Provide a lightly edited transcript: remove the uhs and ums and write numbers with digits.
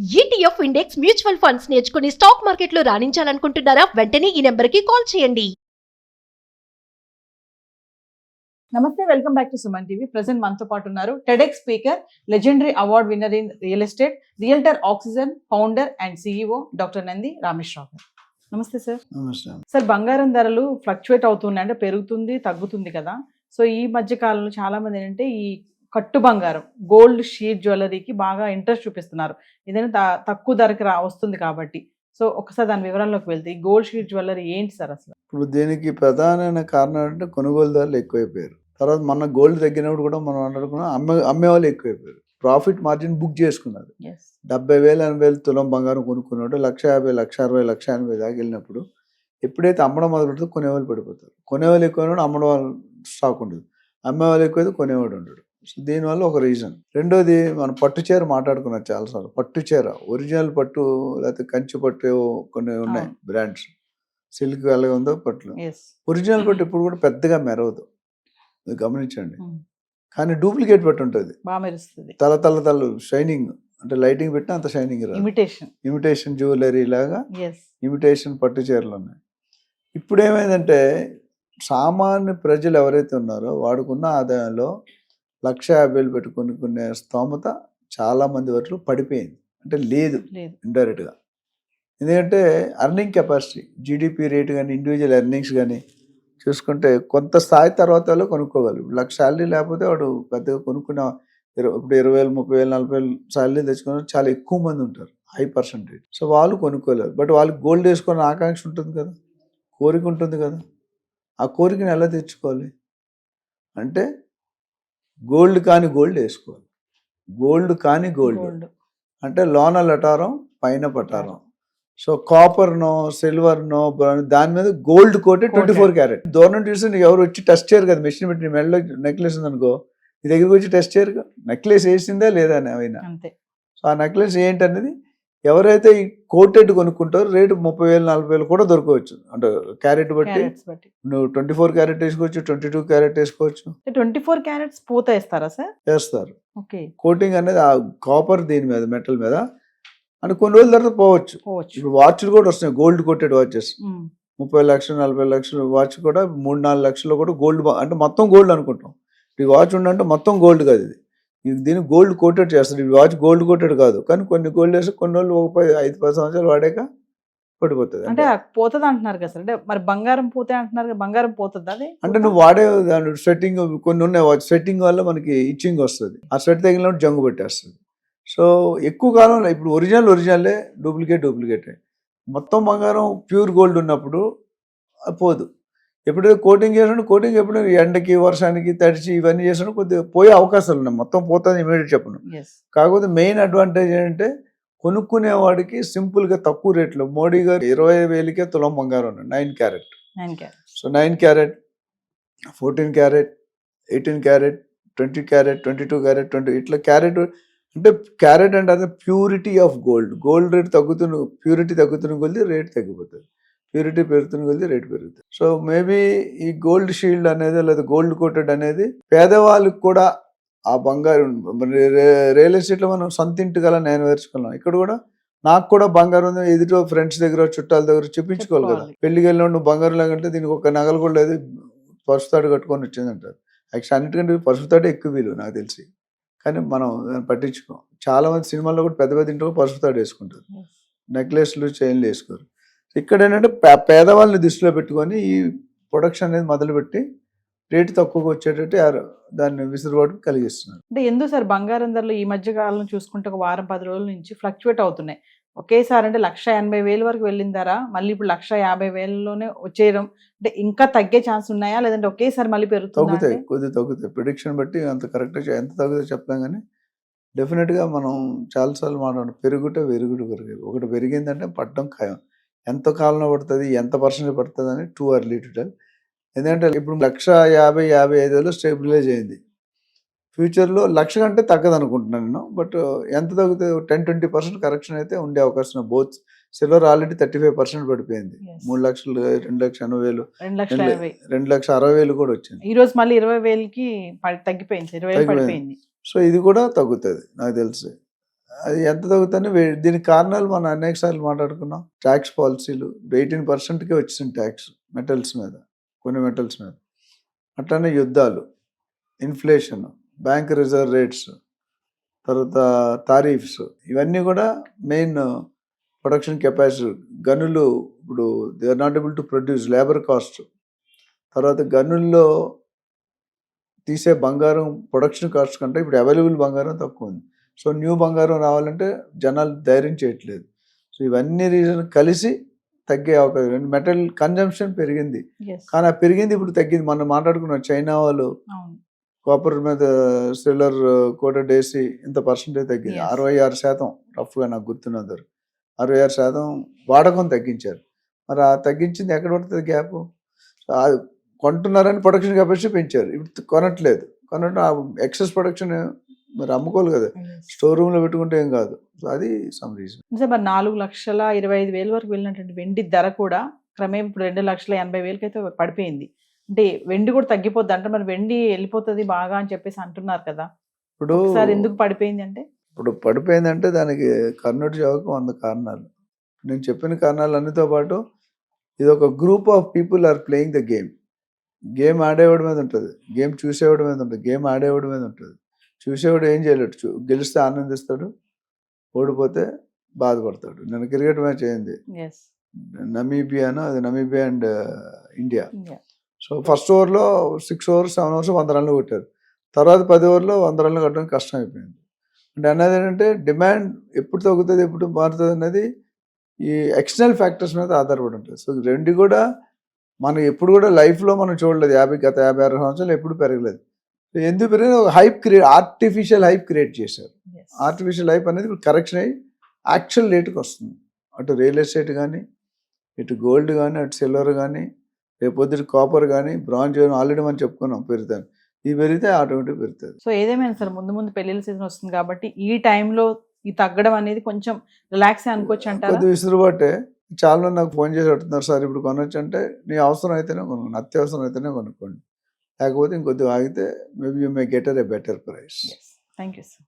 ETF index mutual funds నేర్చుకుని stock మార్కెట్లో రాణించాలనుకుంటున్నారా? వెంటనే ఈ నెంబర్కి కాల్ చేయండి. నమస్తే, welcome back to Suman TV. Present మనతో పాటు ఉన్నారు TEDx speaker, legendary award winner in real estate, realtor oxygen founder and CEO doctor Nandi Rameshwar Rao గారు. నమస్తే సార్. నమస్తే. సార్, బంగారం ధరలు ఫ్లక్చువేట్ అవుతున్నాయి, అంటే పెరుగుతుంది తగ్గుతుంది కదా. సో ఈ మధ్య కాలంలో చాలా మంది ఏంటంటే ఈ కట్టు బంగారం, గోల్డ్ షీట్ జ్యువెలరీకి బాగా ఇంట్రెస్ట్ చూపిస్తున్నారు. ఏదైనా తక్కువ ధరకి వస్తుంది కాబట్టి. సో ఒకసారి దాని వివరాల్లోకి వెళ్తే ఈ గోల్డ్ షీట్ జ్యువెలరీ ఏంటి సార్ అసలు? ఇప్పుడు దీనికి ప్రధానమైన కారణం అంటే కొనుగోలుదారులు ఎక్కువైపోయారు. తర్వాత మన గోల్డ్ తగ్గినప్పుడు కూడా మనం అనుకున్నాం అమ్మేవాళ్ళు ఎక్కువైపోయారు. ప్రాఫిట్ మార్జిన్ బుక్ చేసుకున్నారు. 70,000 80,000 తులం బంగారం కొనుక్కున్నాడు 1,50,000 1,60,000 1,80,000 దాకా వెళ్ళినప్పుడు ఎప్పుడైతే అమ్మడం మొదలుపెడితే కొనేవాళ్ళు పడిపోతారు. కొనేవాళ్ళు ఎక్కువ అమ్మడం వాళ్ళు స్టాక్ ఉండదు. అమ్మేవాళ్ళు ఎక్కువైతే కొనేవాడు ఉండడు. సో దీనివల్ల ఒక రీజన్. రెండోది, మనం పట్టు చీర మాట్లాడుకున్నాం చాలాసార్లు. పట్టు చీర ఒరిజినల్ పట్టు లేకపోతే కంచి పట్టు కొన్ని ఉన్నాయి బ్రాండ్స్. సిల్క్ అలాగే ఉందో పట్లు. ఒరిజినల్ పట్టు ఇప్పుడు కూడా పెద్దగా మెరవదు, గమనించండి. కానీ డూప్లికేట్ పట్టు ఉంటుంది, తల షైనింగ్, అంటే లైటింగ్ పెట్టినా అంత షైనింగ్ రాదు. ఇమిటేషన్ జ్యువెలరీ లాగా ఇమిటేషన్ పట్టు చీరలు ఉన్నాయి. ఇప్పుడు ఏమైందంటే సామాన్య ప్రజలు ఎవరైతే ఉన్నారో వాడుకున్న ఆదాయంలో 1,50,000 పెట్టుకునే స్తోమత చాలా మంది వరకు పడిపోయింది. అంటే లేదు ఇండైరెక్ట్గా. ఎందుకంటే అర్నింగ్ కెపాసిటీ, జీడిపి రేట్ కానీ ఇండివిజువల్ ఎర్నింగ్స్ కానీ చూసుకుంటే కొంత స్థాయి తర్వాత వాళ్ళు కొనుక్కోగలరు. 1,00,000 శాలరీ లేకపోతే వాడు పెద్దగా కొనుక్కున్న ఇప్పుడు 20,000 30,000 40,000 శాలరీ తెచ్చుకున్న చాలా ఎక్కువ మంది ఉంటారు, హై పర్సంటేజ్. సో వాళ్ళు కొనుక్కోలేరు. బట్ వాళ్ళకి గోల్డ్ వేసుకునే ఆకాంక్ష ఉంటుంది కదా, కోరిక ఉంటుంది కదా. ఆ కోరికని ఎలా తెచ్చుకోవాలి అంటే గోల్డ్ కాని గోల్డ్ వేసుకోవాలి. గోల్డ్ కాని గోల్డ్ అంటే లోన లటారం పైన పటారం. సో కాపర్నో సిల్వర్నో దాని మీద గోల్డ్ కోటెడ్ 24 క్యారెట్. దూరం చూస్తే నీకు ఎవరు వచ్చి టెస్ట్ చేయరు కదా. మెషిన్ పెట్టి నీ మెడలో నెక్లెస్ ఉందనుకో, నీ దగ్గరికి వచ్చి టెస్ట్ చేయరు కదా నెక్లెస్ వేసిందా లేదా అని అయినా. సో ఆ నెక్లెస్ ఏంటనేది ఎవరైతే ఈ కోటెడ్ కొనుక్కుంటారో రేటు 30,000 40,000 కూడా దొరకవచ్చు. అంటే క్యారెట్ బట్టి నువ్వు 24 క్యారెట్ వేసుకోవచ్చు, 22 క్యారెట్ వేసుకోవచ్చు. 24 క్యారెట్స్ పూత వేస్తారా సార్? వేస్తారు. కోటింగ్ అనేది ఆ కాపర్ దీని మీద మెటల్ మీద అంటే కొన్ని రోజుల తర్వాత పోవచ్చు. ఇప్పుడు వాచ్లు కూడా వస్తున్నాయి, గోల్డ్ కోటెడ్ వాచెస్. 30 లక్షలు 40 లక్షలు వాచ్ కూడా 3-4 లక్షలు కూడా గోల్డ్, అంటే మొత్తం గోల్డ్ అనుకుంటాం. ఈ వాచ్ ఉండంటే మొత్తం గోల్డ్ కాదు, ఇది దీన్ని గోల్డ్ కోటెడ్ చేస్తారు. ఈ వాచ్ గోల్డ్ కోటెడ్ కాదు, కానీ కొన్ని గోల్డ్ వేసి కొన్ని రోజులు 5-10 సంవత్సరాలు వాడాక పడిపోతుంది. అంటే పోతుంది అంటున్నారు కదా సార్. అంటే మరి బంగారం పోతే అంటున్నారు, బంగారం పోతుంది అది అంటే నువ్వు వాడే దాని స్వెట్టింగ్ కొన్ని ఉన్నాయి. వాచ్ స్వెట్టింగ్ వల్ల మనకి ఇచ్చింగ్ వస్తుంది, ఆ స్వెట్ తగిలినప్పుడు జంగు పెట్టేస్తుంది. సో ఎక్కువ కాలం ఇప్పుడు ఒరిజినలే డూప్లికేటే. మొత్తం బంగారం ప్యూర్ గోల్డ్ ఉన్నప్పుడు పోదు. ఎప్పుడైతే కోటింగ్ చేసినప్పుడు కోటింగ్ ఎప్పుడు ఎండకి వర్షానికి తడిచి ఇవన్నీ చేసినప్పుడు కొద్దిగా పోయే అవకాశాలు ఉన్నాయి. మొత్తం పోతుంది ఇమీడియట్ చెప్పను. కాకపోతే మెయిన్ అడ్వాంటేజ్ ఏంటంటే కొనుక్కునేవాడికి సింపుల్గా తక్కువ రేట్లో మోడీ గారు 20,000కే తులం బంగారం 9 carrot. So 9 carrot 14 carrot 18 carrot 20 carrot 22 carrot 20 ఇట్లా క్యారెట్. అంటే క్యారెట్ అంటే అదే purity of gold. Gold rate purity తగ్గుతున్న కొద్ది రేట్ తగ్గిపోతుంది, ప్యూరిటీ పెరుగుతున్న కొద్ది రేట్ పెరుగుతుంది. సో మేబీ ఈ గోల్డ్ షీల్డ్ అనేది లేదా గోల్డ్ కోటెడ్ అనేది పేదవాళ్ళకి కూడా ఆ బంగారం. రియల్ ఎస్టేట్లో మనం సొంత ఇంటి గల నేను నేర్చుకున్నాం. ఇక్కడ కూడా నాకు కూడా బంగారం ఉంది, ఎదుటి ఫ్రెండ్స్ దగ్గర చుట్టాల దగ్గర చూపించుకోవాలి కదా. పెళ్లికి వెళ్ళిన నువ్వు బంగారం లాగంటే దీనికి ఒక నగలు కూడా లేదు, పసుపుతాడు కట్టుకొని వచ్చిందంటారు. యాక్చువల్ అన్నిటికంటే పసుపుతాడే ఎక్కువ విలువ నాకు తెలిసి, కానీ మనం పట్టించుకోం. చాలా మంది సినిమాల్లో కూడా పెద్ద పెద్ద ఇంట్లో పసుపుతాడు వేసుకుంటారు, నెక్లెస్లు చైన్లు వేసుకోరు. ఇక్కడ ఏంటంటే పేదవాళ్ళని దృష్టిలో పెట్టుకొని ఈ ప్రొడక్షన్ అనేది మొదలుపెట్టి రేటు తక్కువగా వచ్చేటట్టు దాన్ని విసులుబాటు కలిగిస్తున్నారు. అంటే ఎందుకు సార్ బంగారం ధరలు ఈ మధ్య కాలం చూసుకుంటే ఒక వారం 10 రోజుల నుంచి ఫ్లక్చువేట్ అవుతున్నాయి ఒకేసారి? అంటే 1,80,000 వరకు వెళ్ళిన ధర మళ్ళీ ఇప్పుడు 1,50,000లోనే వచ్చేయడం, అంటే ఇంకా తగ్గే ఛాన్స్ ఉన్నాయా లేదంటే ఒకేసారి మళ్ళీ తగ్గుతాయి? కొద్దిగా తగ్గుతాయి. ప్రిడిక్షన్ బట్టి అంత కరెక్ట్గా ఎంత తగ్గుతుందో చెప్తాం, కానీ డెఫినెట్గా మనం చాలాసార్లు మాట్లాడు వెరుగుడు ఒకటి పెరిగిందంటే పట్టడం ఖాయం. ఎంత కాలంలో పడుతుంది, ఎంత పర్సెంట్ పడుతుంది అని టూ ఎర్లీ టు టెల్. ఎందుకంటే ఇప్పుడు 1,50,000 స్టేబిలైజ్ అయింది. ఫ్యూచర్లో 1,00,000 కంటే తగ్గదు అనుకుంటున్నాను నేను. బట్ ఎంత తగ్గుతుంది? 10-20% కరెక్షన్ అయితే ఉండే అవకాశం. బోత్ సిల్వర్ ఆల్రెడీ 35% పడిపోయింది. 3 లక్షలు 2,80,000 2,60,000 కూడా వచ్చింది. ఈ రోజు మళ్ళీ 20,000కి తగ్గిపోయింది. సో ఇది కూడా తగ్గుతుంది నాకు తెలిసి. అది ఎంత తగ్గుతుంది దీనికి కారణాలు మనం అనేక సార్లు మాట్లాడుకున్నాం. ట్యాక్స్ పాలసీలు 18%కే వచ్చింది ట్యాక్స్ మెటల్స్ మీద, కొన్ని మెటల్స్ మీద. అట్లానే యుద్ధాలు, ఇన్ఫ్లేషన్, బ్యాంక్ రిజర్వ్ రేట్స్, తర్వాత టారిఫ్స్, ఇవన్నీ కూడా మెయిన్ ప్రొడక్షన్ కెపాసిటీ. గనులు ఇప్పుడు they are not able to produce, labour cost. తర్వాత గనుల్లో తీసే బంగారం ప్రొడక్షన్ కాస్ట్ కంటే ఇప్పుడు అవైలబుల్ బంగారం తక్కువ ఉంది. సో న్యూ బంగారం రావాలంటే జనాలు ధైర్యం చేయట్లేదు. సో ఇవన్నీ రీజన్ కలిసి తగ్గే అవకాశం. మెటల్ కన్జంప్షన్ పెరిగింది, కానీ ఆ పెరిగింది ఇప్పుడు తగ్గింది. మనం మాట్లాడుకున్నాం, చైనా వాళ్ళు కాపర్ మీద సిల్వర్ కోటెడ్ వేసి ఇంత పర్సెంటేజ్ తగ్గింది. 66% రఫ్గా నాకు గుర్తున్నంత 66% వాడకం తగ్గించారు. మరి ఆ తగ్గించింది ఎక్కడ పడుతుంది గ్యాప్? కొంటున్నారని ప్రొడక్షన్ కెపాసిటీ పెంచారు, ఇప్పుడు కొనట్లేదు. ఎక్సెస్ ప్రొడక్షన్ మరి అమ్ముకోవాలి కదా, స్టోర్ రూమ్ లో పెట్టుకుంటే ఏం కాదు. సో అది సమ్ రీజన్. మరి 4,25,000 వరకు వెళ్ళినటువంటి వెండి ధర కూడా క్రమేం ఇప్పుడు 2,80,000 అయితే పడిపోయింది. అంటే వెండి కూడా తగ్గిపోద్ది అంటే, మరి వెండి వెళ్ళిపోతుంది బాగా అని చెప్పేసి అంటున్నారు కదా. ఇప్పుడు సార్ ఎందుకు పడిపోయింది అంటే, ఇప్పుడు పడిపోయిందంటే దానికి కర్ణుడి చావుకు 100 కారణాలు. నేను చెప్పిన కారణాలు అన్నితో పాటు ఇది ఒక group of people are playing the game. Game ఆడేవాడి మీద ఉంటుంది, గేమ్ చూసేవాడి మీద ఉంటుంది, గేమ్ ఆడేవాడి మీద ఉంటుంది. చూసేవాడు ఏం చేయలేడు, గెలిస్తే ఆనందిస్తాడు, ఓడిపోతే బాధపడతాడు. నేను క్రికెట్ మ్యాచ్ అయింది నమీబియాను, అది Namibia and India. So first ఓవర్లో 6 overs 7 overs 100 runs కొట్టారు. తర్వాత 10 overలో 100 runs కొట్టడం కష్టం అయిపోయింది. అంటే అన్నది ఏంటంటే డిమాండ్ ఎప్పుడు తగ్గుతుంది, ఎప్పుడు మారుతుంది అనేది ఈ ఎక్స్టర్నల్ ఫ్యాక్టర్స్ మీద ఆధారపడి ఉంటుంది. సో రెండు కూడా మనం ఎప్పుడు కూడా లైఫ్లో మనం చూడలేదు. గత 56 సంవత్సరాలు ఎప్పుడు పెరగలేదు. ఎందుకు పెరిగిన ఒక హైప్ ఆర్టిఫిషియల్ హైప్ క్రియేట్ చేశారు. ఆర్టిఫిషియల్ హైప్ అనేది ఇప్పుడు కరెక్షన్ అయ్యి యాక్చువల్ రేటుకి వస్తుంది. అటు రియల్ ఎస్టేట్ కానీ, ఇటు గోల్డ్ కానీ, అటు సిల్వర్ కానీ, రేపొద్దు కాపర్ కానీ, బ్రాంజ్ కానీ ఆల్రెడీ మనం చెప్పుకున్నాం పెరుగుతాను. ఇవి పెరిగితే ఆటోమేటిక్ పెరుగుతుంది. సో ఏదేమైనా సరే ముందు ముందు పెళ్లిళ్ళ సీజన్ వస్తుంది కాబట్టి ఈ టైంలో ఈ తగ్గడం అనేది కొంచెం రిలాక్స్ అనుకోవచ్చు అంటారా? కొద్దిగా విసురుబాటే. చాలా మంది నాకు ఫోన్ చేసి అడుగుతున్నారు, సార్ ఇప్పుడు కొనొచ్చు అంటే, నీ అవసరం అయితేనే కొనుక్కోండి, అత్యవసరం అయితేనే కొనుక్కోండి, లేకపోతే ఇంకొద్దిగా ఆగితే maybe you may get a better price. Thank you sir.